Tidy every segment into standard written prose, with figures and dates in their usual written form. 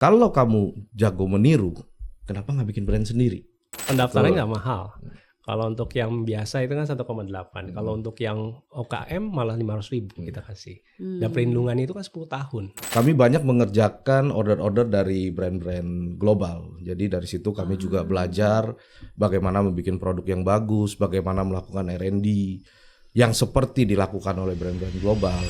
Kalau kamu jago meniru, kenapa nggak bikin brand sendiri? Pendaftarannya nggak mahal. Kalau untuk yang biasa itu kan 1,8. Kalau untuk yang OKM malah 500.000 kita kasih. Dan perlindungan itu kan 10 tahun. Kami banyak mengerjakan order-order dari brand-brand global. Jadi dari situ kami juga belajar bagaimana membuat produk yang bagus, bagaimana melakukan R&D yang seperti dilakukan oleh brand-brand global.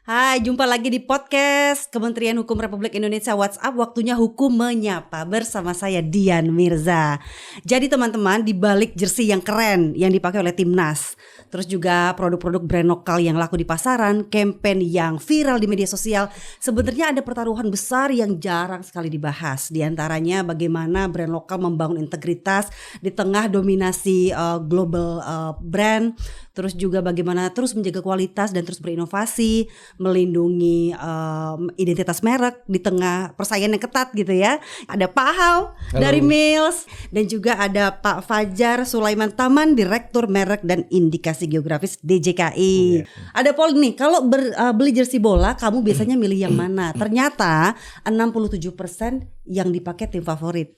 Hai, jumpa lagi di podcast Kementerian Hukum Republik Indonesia WhatsApp. Waktunya hukum menyapa bersama saya Dian Mirza. Jadi teman-teman, di balik jersey yang keren yang dipakai oleh Timnas, terus juga produk-produk brand lokal yang laku di pasaran, campaign yang viral di media sosial, sebenarnya ada pertaruhan besar yang jarang sekali dibahas. Di antaranya bagaimana brand lokal membangun integritas di tengah dominasi global brand. Terus juga bagaimana terus menjaga kualitas dan terus berinovasi, melindungi identitas merek di tengah persaingan yang ketat gitu ya. Ada Pak Hao dari Mills dan juga ada Pak Fajar Sulaiman Taman, Direktur Merek dan Indikasi Geografis DJKI. Ada Paul nih, kalau beli jersey bola kamu biasanya milih yang mana? Ternyata 67% yang dipakai tim favorit,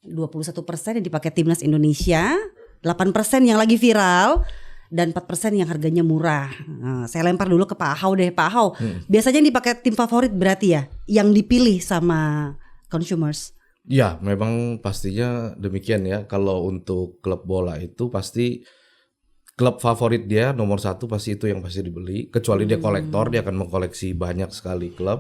21% yang dipakai Timnas Indonesia, 8% yang lagi viral, dan 4% yang harganya murah. Nah, saya lempar dulu ke Pak Hao deh. Pak Hao, biasanya yang dipakai tim favorit berarti ya, yang dipilih sama consumers? Ya, memang pastinya demikian ya. Kalau untuk klub bola itu pasti klub favorit dia nomor satu pasti itu yang pasti dibeli. Kecuali dia kolektor, dia akan mengkoleksi banyak sekali klub.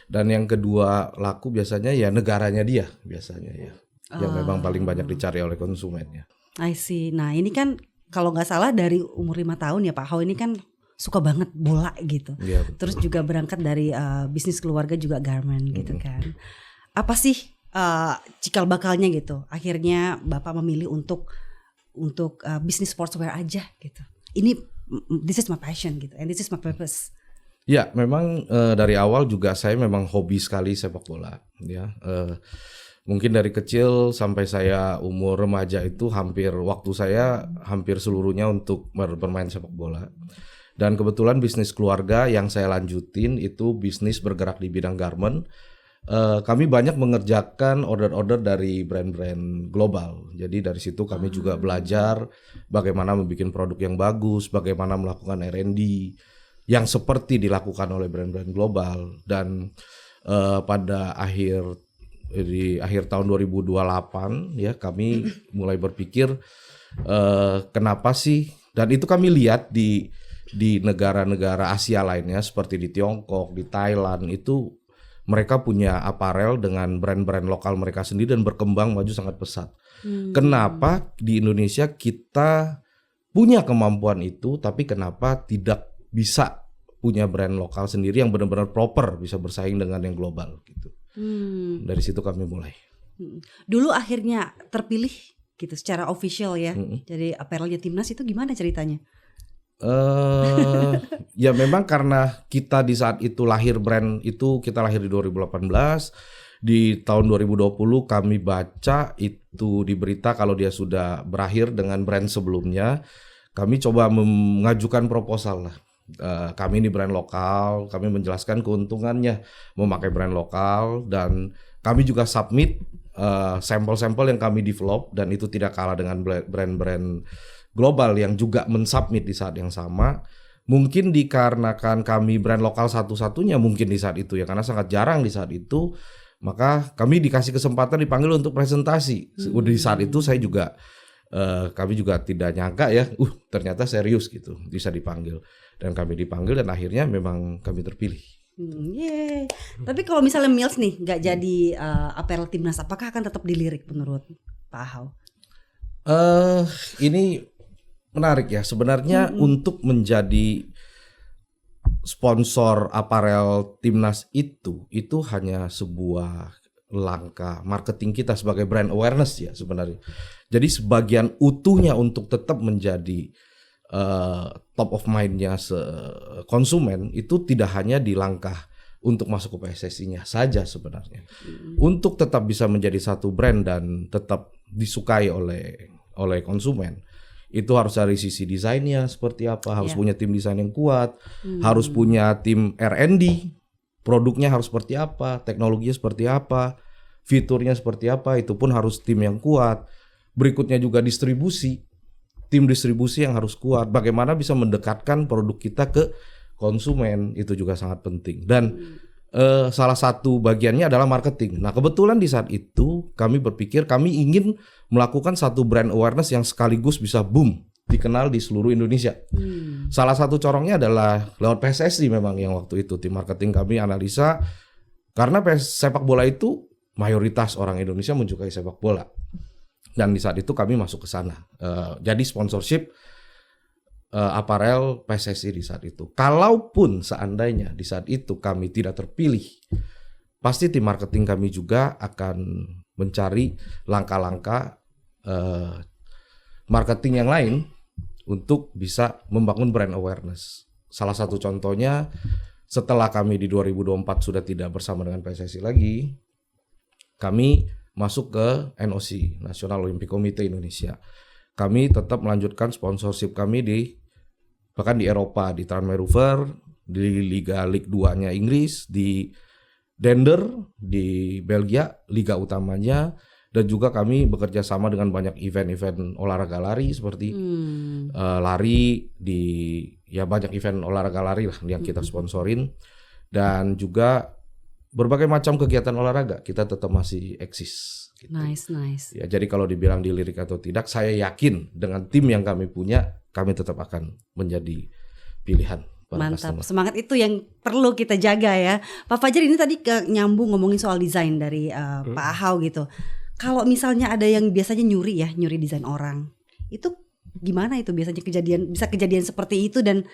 Dan yang kedua laku biasanya ya negaranya dia biasanya ya. Yang memang paling banyak dicari oleh konsumennya. I see. Nah ini kan kalau nggak salah dari umur 5 tahun ya Pak Hao ini kan suka banget bola gitu. Ya, terus juga berangkat dari bisnis keluarga juga garment gitu kan. Apa sih cikal bakalnya gitu? Akhirnya Bapak memilih untuk bisnis sportswear aja gitu. This is my passion gitu, and this is my purpose. Ya, memang dari awal juga saya memang hobi sekali sepak bola ya. Mungkin dari kecil sampai saya umur remaja itu waktu saya hampir seluruhnya untuk bermain sepak bola. Dan kebetulan bisnis keluarga yang saya lanjutin itu bisnis bergerak di bidang garment. Kami banyak mengerjakan order-order dari brand-brand global. Jadi dari situ kami juga belajar bagaimana membuat produk yang bagus, bagaimana melakukan R&D yang seperti dilakukan oleh brand-brand global. Dan pada di akhir tahun 2028 ya kami mulai berpikir kenapa sih, dan itu kami lihat di negara-negara Asia lainnya seperti di Tiongkok, di Thailand itu mereka punya aparel dengan brand-brand lokal mereka sendiri dan berkembang maju sangat pesat. Kenapa di Indonesia kita punya kemampuan itu tapi kenapa tidak bisa punya brand lokal sendiri yang benar-benar proper bisa bersaing dengan yang global gitu. Dari situ kami mulai. Dulu akhirnya terpilih gitu secara official ya. Jadi apparelnya Timnas itu gimana ceritanya? Ya memang karena kita di saat itu lahir brand itu, kita lahir di 2018. Di tahun 2020 kami baca itu di berita kalau dia sudah berakhir dengan brand sebelumnya. Kami coba mengajukan proposal lah. Kami ini brand lokal, kami menjelaskan keuntungannya memakai brand lokal, dan kami juga submit sampel-sampel yang kami develop, dan itu tidak kalah dengan brand-brand global yang juga mensubmit di saat yang sama. Mungkin dikarenakan kami brand lokal satu-satunya mungkin di saat itu ya, karena sangat jarang di saat itu, maka kami dikasih kesempatan dipanggil untuk presentasi. Di saat itu saya juga kami juga tidak nyangka ya, ternyata serius gitu bisa dipanggil, dan kami dipanggil dan akhirnya memang kami terpilih. Tapi kalau misalnya Mills nih nggak jadi apparel Timnas, apakah akan tetap dilirik menurut Pak Hao? Ini menarik ya sebenarnya. Untuk menjadi sponsor aparel Timnas itu hanya sebuah langkah marketing kita sebagai brand awareness ya sebenarnya. Jadi sebagian utuhnya untuk tetap menjadi top of mind-nya konsumen itu tidak hanya di langkah untuk masuk ke PSSI-nya saja sebenarnya. Untuk tetap bisa menjadi satu brand dan tetap disukai oleh konsumen, Itu harus dari sisi desainnya seperti apa, harus Ya. punya tim desain yang kuat, harus punya tim R&D, produknya harus seperti apa, teknologinya seperti apa, fiturnya seperti apa, itu pun harus tim yang kuat. Berikutnya juga distribusi, tim distribusi yang harus kuat. Bagaimana bisa mendekatkan produk kita ke konsumen, itu juga sangat penting. Dan salah satu bagiannya adalah marketing. Nah, kebetulan di saat itu kami berpikir kami ingin melakukan satu brand awareness yang sekaligus bisa boom, dikenal di seluruh Indonesia. Salah satu corongnya adalah lewat PSSI memang yang waktu itu tim marketing kami analisa, karena sepak bola itu mayoritas orang Indonesia mensukai sepak bola. Dan di saat itu kami masuk ke sana. Jadi sponsorship aparel PSSI di saat itu. Kalaupun seandainya di saat itu kami tidak terpilih, pasti tim marketing kami juga akan mencari langkah-langkah marketing yang lain untuk bisa membangun brand awareness. Salah satu contohnya, setelah kami di 2024 sudah tidak bersama dengan PSSI lagi, kami masuk ke NOC, National Olympic Committee Indonesia. Kami tetap melanjutkan sponsorship kami bahkan di Eropa, di Tranmere Rover, di Liga League 2-nya Inggris, di Dender, di Belgia, liga utamanya, dan juga kami bekerja sama dengan banyak event-event olahraga lari seperti lari banyak event olahraga lari lah yang kita sponsorin, dan juga berbagai macam kegiatan olahraga kita tetap masih eksis. Gitu. Nice. Ya, jadi kalau dibilang dilirik atau tidak, saya yakin dengan tim yang kami punya, kami tetap akan menjadi pilihan. Mantap, semangat itu yang perlu kita jaga ya. Pak Fajar, ini tadi nyambung ngomongin soal desain dari Pak Ahau gitu. Kalau misalnya ada yang biasanya nyuri desain orang, itu gimana itu biasanya bisa kejadian seperti itu, dan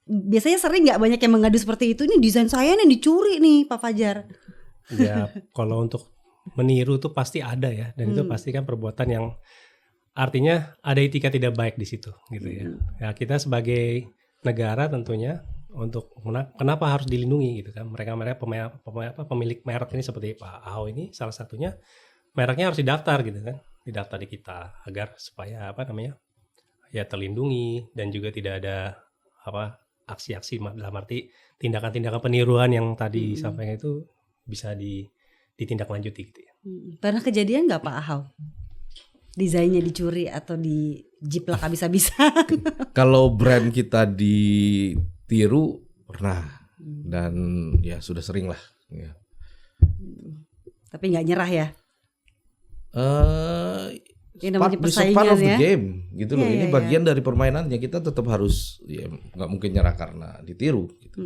biasanya sering nggak banyak yang mengadu seperti itu, ini desain saya nih dicuri nih Pak Fajar. Ya, kalau untuk meniru tuh pasti ada ya, dan itu pasti kan perbuatan yang artinya ada etika tidak baik di situ gitu ya. Ya, kita sebagai negara tentunya untuk kenapa harus dilindungi gitu kan, mereka pemilik merek ini seperti Pak Ahau ini salah satunya, mereknya harus didaftar gitu kan, didaftar di kita agar supaya ya terlindungi, dan juga tidak ada aksi-aksi dalam arti tindakan-tindakan peniruan yang tadi disampaikan itu bisa ditindaklanjuti gitu ya. Pernah kejadian nggak Pak Ahau desainnya dicuri atau dijiplak habis-habisan? Kalau brand kita ditiru pernah, dan ya sudah sering lah. Ya. Tapi nggak nyerah ya? Ini namanya Part persaingan of the ya? game gitu loh. Ini bagian dari permainannya, kita tetap harus, ya nggak mungkin nyerah karena ditiru. Gitu.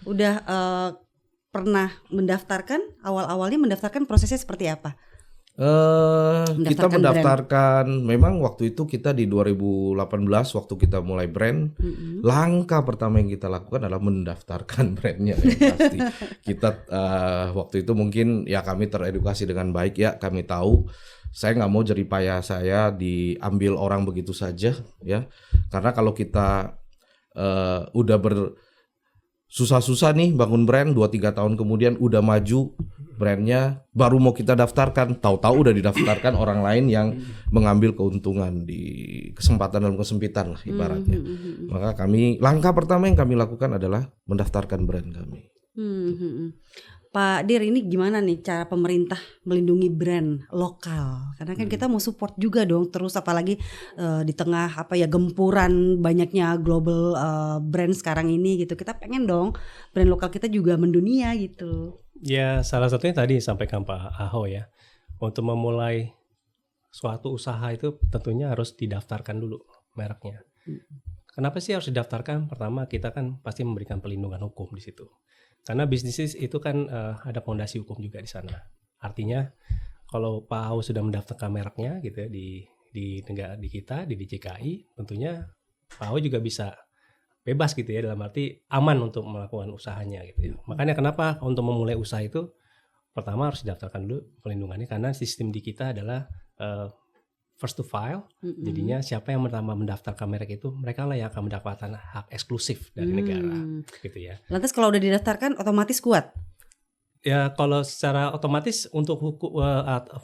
Udah pernah mendaftarkan, awal-awalnya mendaftarkan prosesnya seperti apa? Kita mendaftarkan, memang waktu itu kita di 2018 waktu kita mulai brand, langkah pertama yang kita lakukan adalah mendaftarkan brandnya ya, pasti. Kita waktu itu mungkin ya kami teredukasi dengan baik ya, kami tahu saya nggak mau jeripaya saya diambil orang begitu saja ya, karena kalau kita udah susah-susah nih bangun brand, 2-3 tahun kemudian udah maju brandnya, baru mau kita daftarkan, tahu-tahu udah didaftarkan orang lain yang mengambil keuntungan di kesempatan dalam kesempitan lah ibaratnya. Maka langkah pertama yang kami lakukan adalah mendaftarkan brand kami. Pak Dir, ini gimana nih cara pemerintah melindungi brand lokal? Karena kan kita mau support juga dong, terus apalagi di tengah gempuran banyaknya global brand sekarang ini gitu. Kita pengen dong brand lokal kita juga mendunia gitu. Ya, salah satunya tadi sampaikan Pak Ahau ya. Untuk memulai suatu usaha itu tentunya harus didaftarkan dulu mereknya. Kenapa sih harus didaftarkan? Pertama, kita kan pasti memberikan perlindungan hukum di situ. Karena bisnis itu kan ada fondasi hukum juga di sana. Artinya kalau Pak Ahau sudah mendaftarkan mereknya gitu ya di negara di kita di DJKI, tentunya Pak Ahau juga bisa bebas gitu ya, dalam arti aman untuk melakukan usahanya gitu ya. Makanya kenapa untuk memulai usaha itu pertama harus didaftarkan dulu perlindungannya, karena sistem di kita adalah first to file. Jadinya siapa yang pertama mendaftarkan merek itu, mereka lah yang akan mendapatkan hak eksklusif dari negara gitu ya. Lantas kalau udah didaftarkan otomatis kuat? Ya kalau secara otomatis untuk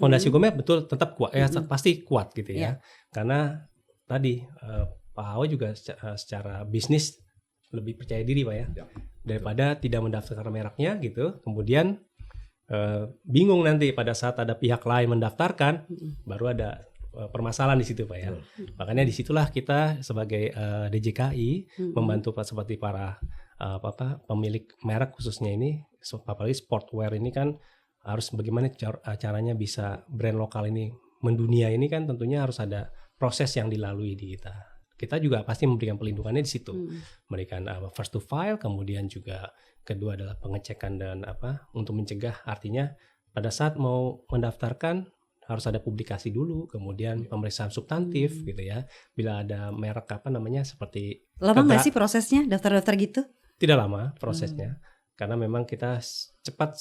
fondasi hukumnya betul tetap kuat ya, pasti kuat gitu ya. Karena tadi Pak Hao juga secara bisnis lebih percaya diri Pak ya, daripada tidak mendaftarkan mereknya gitu, kemudian bingung nanti pada saat ada pihak lain mendaftarkan, baru ada permasalahan di situ Pak ya. Makanya disitulah kita sebagai DJKI membantu seperti para pemilik merek khususnya ini, apalagi sportwear ini kan harus bagaimana caranya bisa brand lokal ini mendunia ini kan tentunya harus ada proses yang dilalui di kita. Kita juga pasti memberikan pelindungannya di situ, memberikan first to file, kemudian juga kedua adalah pengecekan dan untuk mencegah, artinya pada saat mau mendaftarkan harus ada publikasi dulu, kemudian pemeriksaan substantif gitu ya. Bila ada merek seperti lama nggak sih prosesnya daftar-daftar gitu? Tidak lama prosesnya, karena memang kita cepat,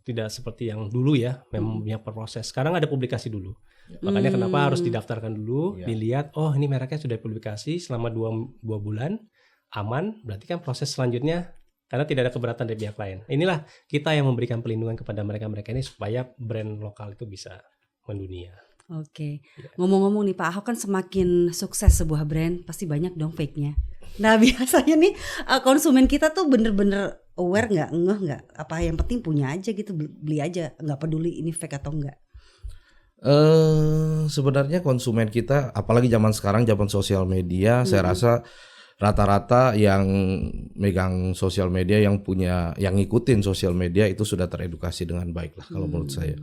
tidak seperti yang dulu ya, memang punya proses. Sekarang ada publikasi dulu. Makanya kenapa harus didaftarkan dulu, dilihat ini mereknya sudah publikasi selama 2 bulan, aman, berarti kan proses selanjutnya karena tidak ada keberatan dari pihak lain. Inilah kita yang memberikan pelindungan kepada mereka-mereka ini supaya brand lokal itu bisa mendunia. Oke. Ngomong-ngomong nih Pak Ahok kan semakin sukses sebuah brand pasti banyak dong fake-nya. Nah biasanya nih konsumen kita tuh bener-bener aware nggak, ngeh nggak, apa yang penting punya aja gitu, beli aja, nggak peduli ini fake atau enggak. Sebenarnya konsumen kita, apalagi zaman sekarang, zaman sosial media, saya rasa rata-rata yang megang sosial media, yang ngikutin sosial media itu sudah teredukasi dengan baik lah kalau menurut saya.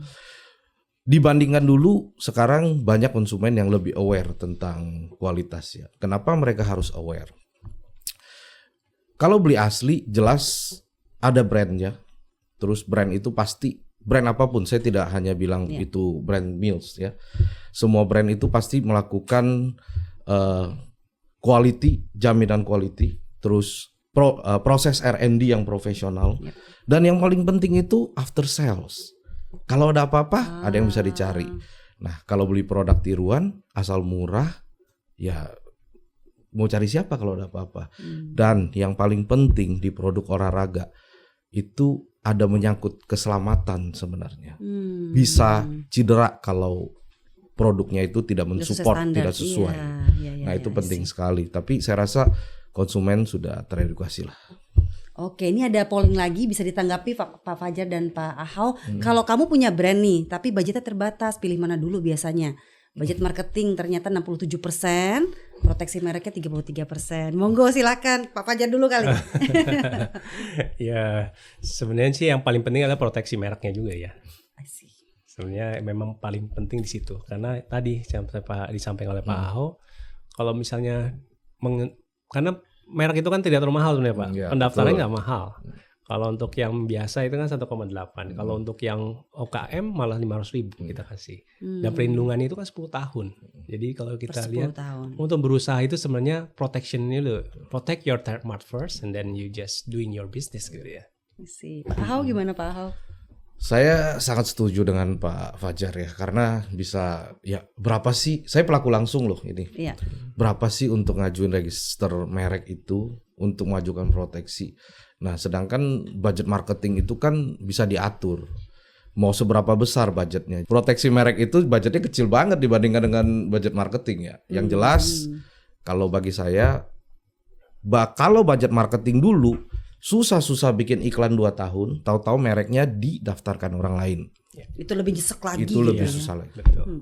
Dibandingkan dulu, sekarang banyak konsumen yang lebih aware tentang kualitas ya. Kenapa mereka harus aware? Kalau beli asli, jelas ada brandnya. Terus brand itu pasti, brand apapun, saya tidak hanya bilang itu brand Mills ya. Semua brand itu pasti melakukan quality, jaminan quality, terus proses R&D yang profesional, dan yang paling penting itu after sales. Kalau ada apa-apa, ada yang bisa dicari. Nah, kalau beli produk tiruan asal murah, ya mau cari siapa kalau ada apa-apa. Dan yang paling penting di produk olahraga itu ada menyangkut keselamatan sebenarnya. Bisa cedera kalau produknya itu tidak mensupport, tidak sesuai. Nah itu penting sekali. Tapi saya rasa konsumen sudah teredukasi lah. Oke, ini ada polling lagi, bisa ditanggapi Pak Fajar dan Pak Ahau. Kalau kamu punya brand nih, tapi budgetnya terbatas, pilih mana dulu biasanya? Budget marketing ternyata 67%, proteksi mereknya 33%. Monggo silakan, Pak Fajar dulu kali. Ya, sebenarnya sih yang paling penting adalah proteksi mereknya juga ya. Sebenarnya memang paling penting di situ, karena tadi disampaikan oleh Pak Ahau, kalau misalnya karena merek itu kan tidak terlalu mahal sebenarnya Pak. Pendaftarannya nggak mahal. Kalau untuk yang biasa itu kan 1,8. Kalau untuk yang OKM malah 500.000 kita kasih. Dan perlindungan itu kan 10 tahun. Jadi kalau kita lihat untuk berusaha itu sebenarnya protectionnya lo, protect your trademark first and then you just doing your business gitu ya. Pak Ahau gimana Pak Ahau? Saya sangat setuju dengan Pak Fajar ya, karena bisa ya berapa sih, saya pelaku langsung loh ini. Berapa sih untuk ngajuin register merek itu untuk mengajukan proteksi. Nah, sedangkan budget marketing itu kan bisa diatur. Mau seberapa besar budgetnya. Proteksi merek itu budgetnya kecil banget dibandingkan dengan budget marketing ya. Yang jelas kalau bagi saya, kalau budget marketing dulu susah-susah bikin iklan 2 tahun, tahu-tahu mereknya didaftarkan orang lain. Itu lebih nyesek lagi. Itu lebih susah lagi. Betul.